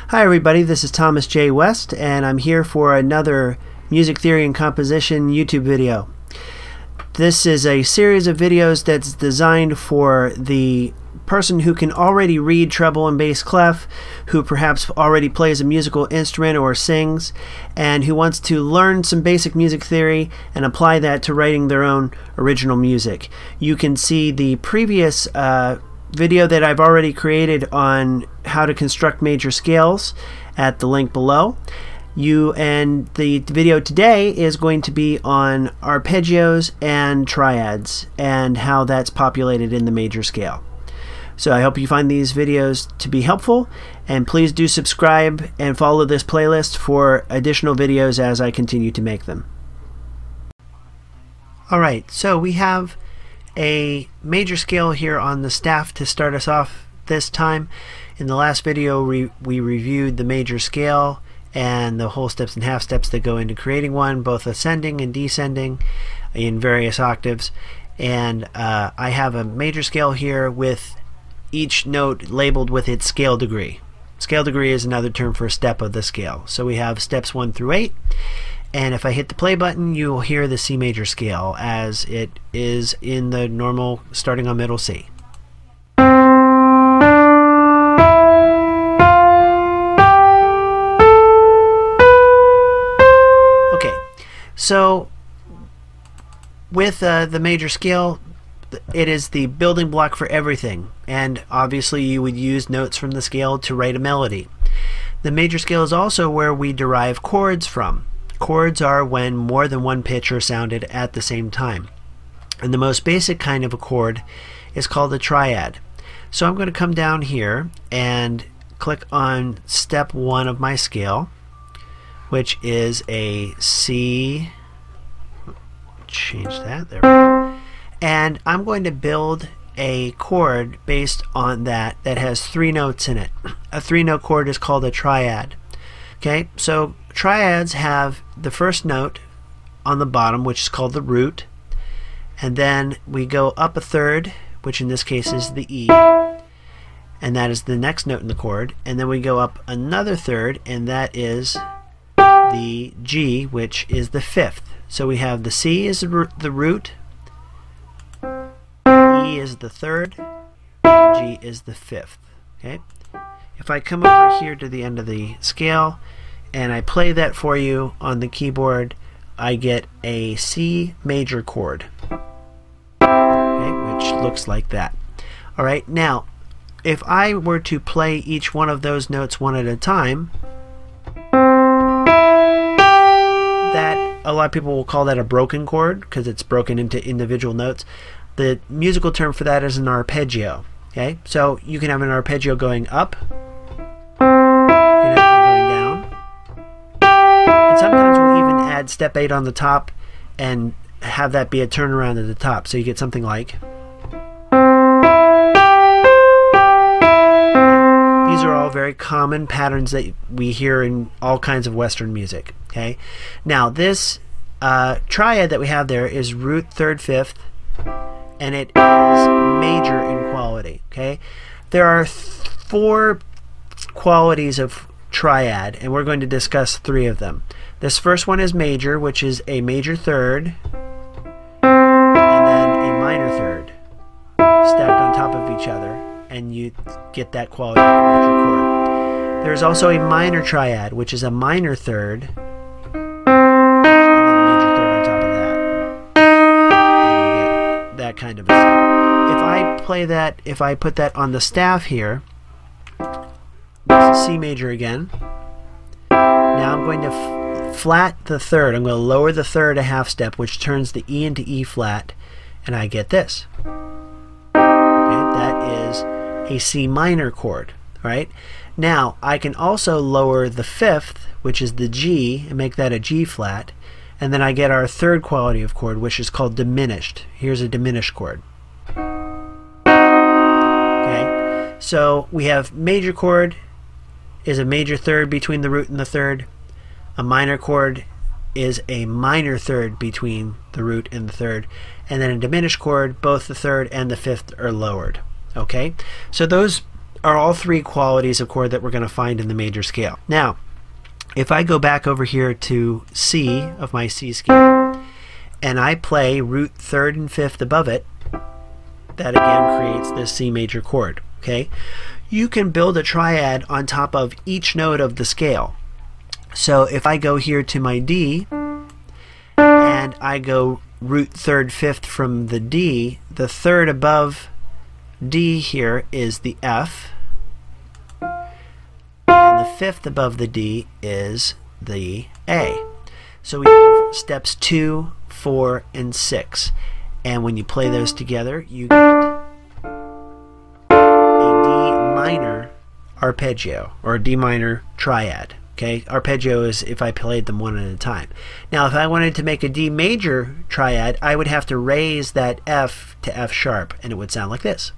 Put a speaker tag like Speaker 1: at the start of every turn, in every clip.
Speaker 1: Hi everybody, this is Thomas J. West and I'm here for another music theory and composition YouTube video. This is a series of videos that's designed for the person who can already read treble and bass clef, who perhaps already plays a musical instrument or sings, and who wants to learn some basic music theory and apply that to writing their own original music. You can see the previous video that I've already created on how to construct major scales at the link below. And the video today is going to be on arpeggios and triads and how that's populated in the major scale. So I hope you find these videos to be helpful, and please do subscribe and follow this playlist for additional videos as I continue to make them. Alright, so we have a major scale here on the staff to start us off this time. In the last video we reviewed the major scale and the whole steps and half steps that go into creating one, both ascending and descending in various octaves. And I have a major scale here with each note labeled with its scale degree. Scale degree is another term for a step of the scale. So we have steps 1 through 8. And if I hit the play button, you will hear the C major scale as it is in the normal starting on middle C. Okay, so with the major scale, it is the building block for everything, and obviously you would use notes from the scale to write a melody. The major scale is also where we derive chords from. Chords are when more than one pitch are sounded at the same time. And the most basic kind of a chord is called a triad. So I'm going to come down here and click on step 1 of my scale, which is a C. Change that. There we go. And I'm going to build a chord based on that has 3 notes in it. A 3-note chord is called a triad. Okay, so triads have the first note on the bottom, which is called the root, and then we go up a third, which in this case is the E, and that is the next note in the chord, and then we go up another third, and that is the G, which is the 5th. So we have the C is the root, E is the 3rd, G is the 5th. Okay? If I come over here to the end of the scale and I play that for you on the keyboard, I get a C major chord, okay, which looks like that. Alright, now if I were to play each one of those notes one at a time, that a lot of people will call that a broken chord because it's broken into individual notes. The musical term for that is an arpeggio. Okay, so you can have an arpeggio going up, you can have one going down, and sometimes we'll even add step 8 on the top and have that be a turnaround at the top. So you get something like. These are all very common patterns that we hear in all kinds of Western music. Okay, now this triad that we have there is root, 3rd, 5th, and it is major in quality. Okay, there are 4 qualities of triad, and we're going to discuss 3 of them. This first one is major, which is a major 3rd and then a minor 3rd stacked on top of each other, and you get that quality of a major chord. There's also a minor triad, which is a minor 3rd that kind of a sound. If I play that, if I put that on the staff here, this is C major again. Now I'm going to flat the 3rd. I'm going to lower the 3rd a half step, which turns the E into E flat, and I get this. Okay, that is a C minor chord. Right? Now I can also lower the 5th, which is the G, and make that a G flat. And then I get our 3rd quality of chord, which is called diminished. Here's a diminished chord. Okay, so we have major chord is a major 3rd between the root and the 3rd. A minor chord is a minor 3rd between the root and the 3rd. And then a diminished chord, both the 3rd and the 5th are lowered. Okay, so those are all three qualities of chord that we're going to find in the major scale. Now, if I go back over here to C of my C scale, and I play root third and fifth above it, that again creates this C major chord. Okay, you can build a triad on top of each note of the scale. So if I go here to my D, and I go root third fifth from the D, the third above D here is the F, and the fifth above the D is the A. So we have steps 2, 4, and 6. And when you play those together, you get a D minor arpeggio, or a D minor triad. Okay, arpeggio is if I played them one at a time. Now, if I wanted to make a D major triad, I would have to raise that F to F sharp, and it would sound like this.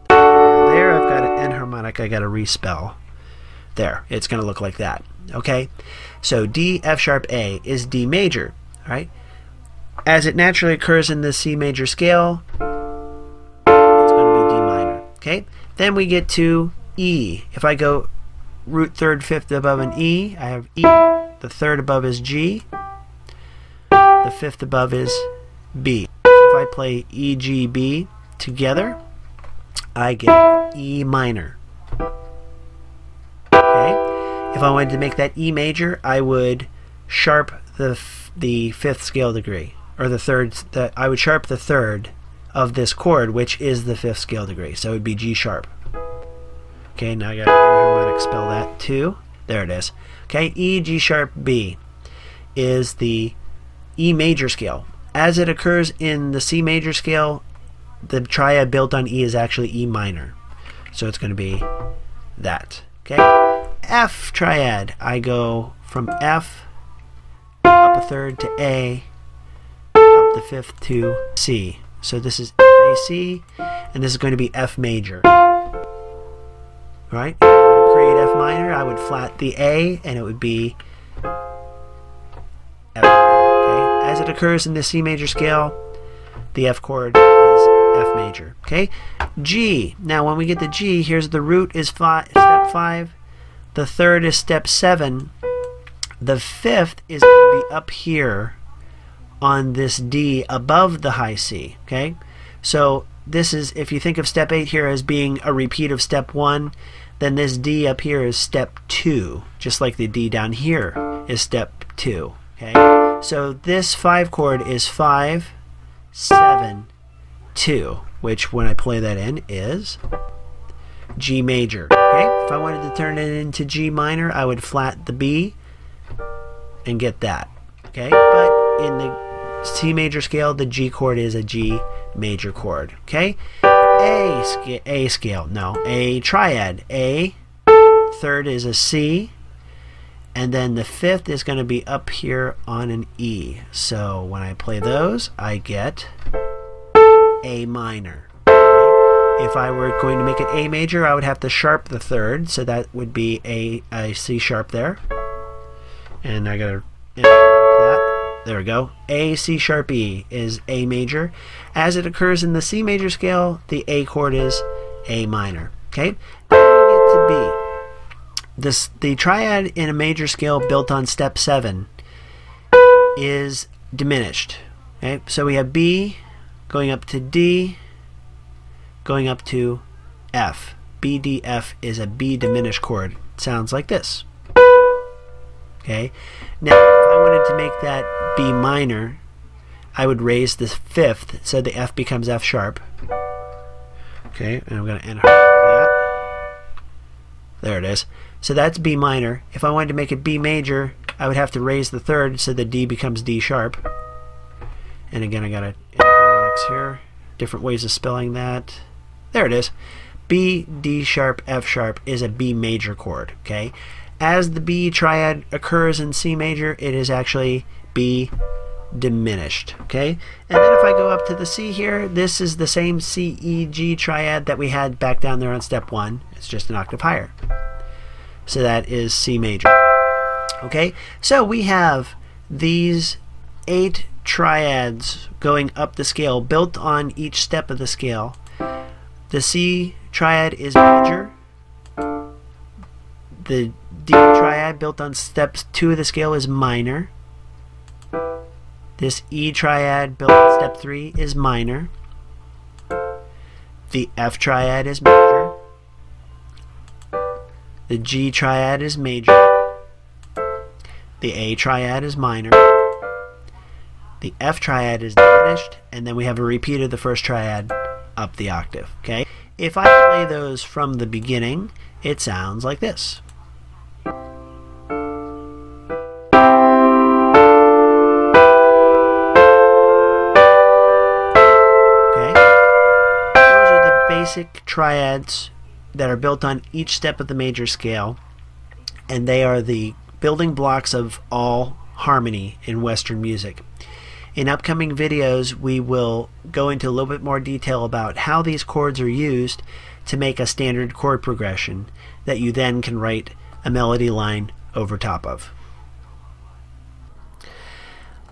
Speaker 1: Now there, I've got an enharmonic I got to respell. There, it's going to look like that. Okay, so D, F sharp, A is D major. All right. As it naturally occurs in the C major scale, it's going to be D minor. Okay? Then we get to E. If I go root third fifth above an E, I have E. The third above is G. The fifth above is B. So if I play E, G, B together, I get E minor. Okay? If I wanted to make that E major, I would sharp the fifth scale degree. Or the third, I would sharp the third of this chord, which is the fifth scale degree. So it would be G sharp. Okay, now I got to enharmonic spell that too. There it is. Okay, E, G sharp, B is the E major scale. As it occurs in the C major scale, the triad built on E is actually E minor. So it's going to be that. Okay, F triad. I go from F up a third to A, up the fifth to C. So this is F, A, C, and this is going to be F major. Right? To create F minor, I would flat the A, and it would be F minor. Okay? As it occurs in the C major scale, the F chord is F major. Okay? G. Now, when we get to G, here's the root is step 5. The third is step 7. The fifth is going to be up here on this D above the high C. Okay, so this is, if you think of step 8 here as being a repeat of step 1, then this D up here is step 2, just like the D down here is step 2. Okay, so this 5 chord is 5, 7, 2, which when I play that in is G major. Okay, if I wanted to turn it into G minor, I would flat the B and get that. Okay, but in the C major scale, the G chord is a G major chord. Okay, A triad. A third is a C, and then the fifth is going to be up here on an E. So when I play those, I get A minor. Okay? If I were going to make it A major, I would have to sharp the third, so that would be a C sharp there. And I gotta that. There we go. A, C sharp, E is A major. As it occurs in the C major scale, the A chord is A minor. Okay. Then we get to B. The triad in a major scale built on step 7 is diminished. Okay. So we have B going up to D, going up to F. B, D, F is a B diminished chord. It sounds like this. Okay. Now, if I wanted to make that B minor, I would raise the fifth, so the F becomes F sharp. Okay, and I'm going to enharmonic that. There it is. So that's B minor. If I wanted to make it B major, I would have to raise the third, so the D becomes D sharp. And again, I got to enharmonics here. Different ways of spelling that. There it is. B, D sharp, F sharp is a B major chord. Okay. As the B triad occurs in C major, it is actually B diminished. Okay, and then if I go up to the C here, this is the same C, E, G triad that we had back down there on step 1. It's just an octave higher. So that is C major. Okay, so we have these 8 triads going up the scale, built on each step of the scale. The C triad is major. The D triad built on step 2 of the scale is minor. This E triad built on step 3 is minor. The F triad is major. The G triad is major. The A triad is minor. The F triad is diminished, and then we have a repeat of the first triad up the octave. Okay? If I play those from the beginning, it sounds like this. Basic triads that are built on each step of the major scale, and they are the building blocks of all harmony in Western music. In upcoming videos, we will go into a little bit more detail about how these chords are used to make a standard chord progression that you then can write a melody line over top of.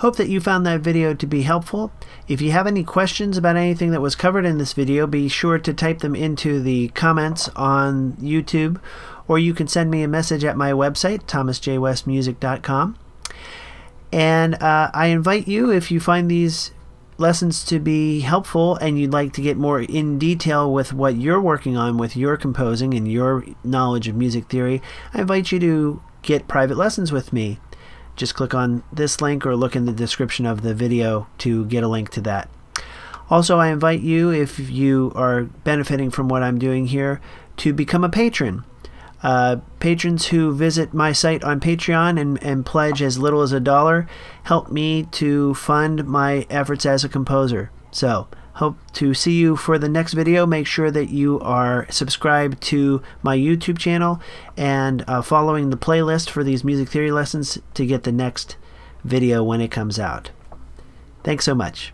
Speaker 1: Hope that you found that video to be helpful. If you have any questions about anything that was covered in this video, be sure to type them into the comments on YouTube, or you can send me a message at my website, thomasjwestmusic.com. And I invite you, if you find these lessons to be helpful and you'd like to get more in detail with what you're working on with your composing and your knowledge of music theory, I invite you to get private lessons with me. Just click on this link or look in the description of the video to get a link to that. Also, I invite you, if you are benefiting from what I'm doing here, to become a patron. Patrons who visit my site on Patreon and pledge as little as $1 help me to fund my efforts as a composer. So, hope to see you for the next video. Make sure that you are subscribed to my YouTube channel and following the playlist for these music theory lessons to get the next video when it comes out. Thanks so much.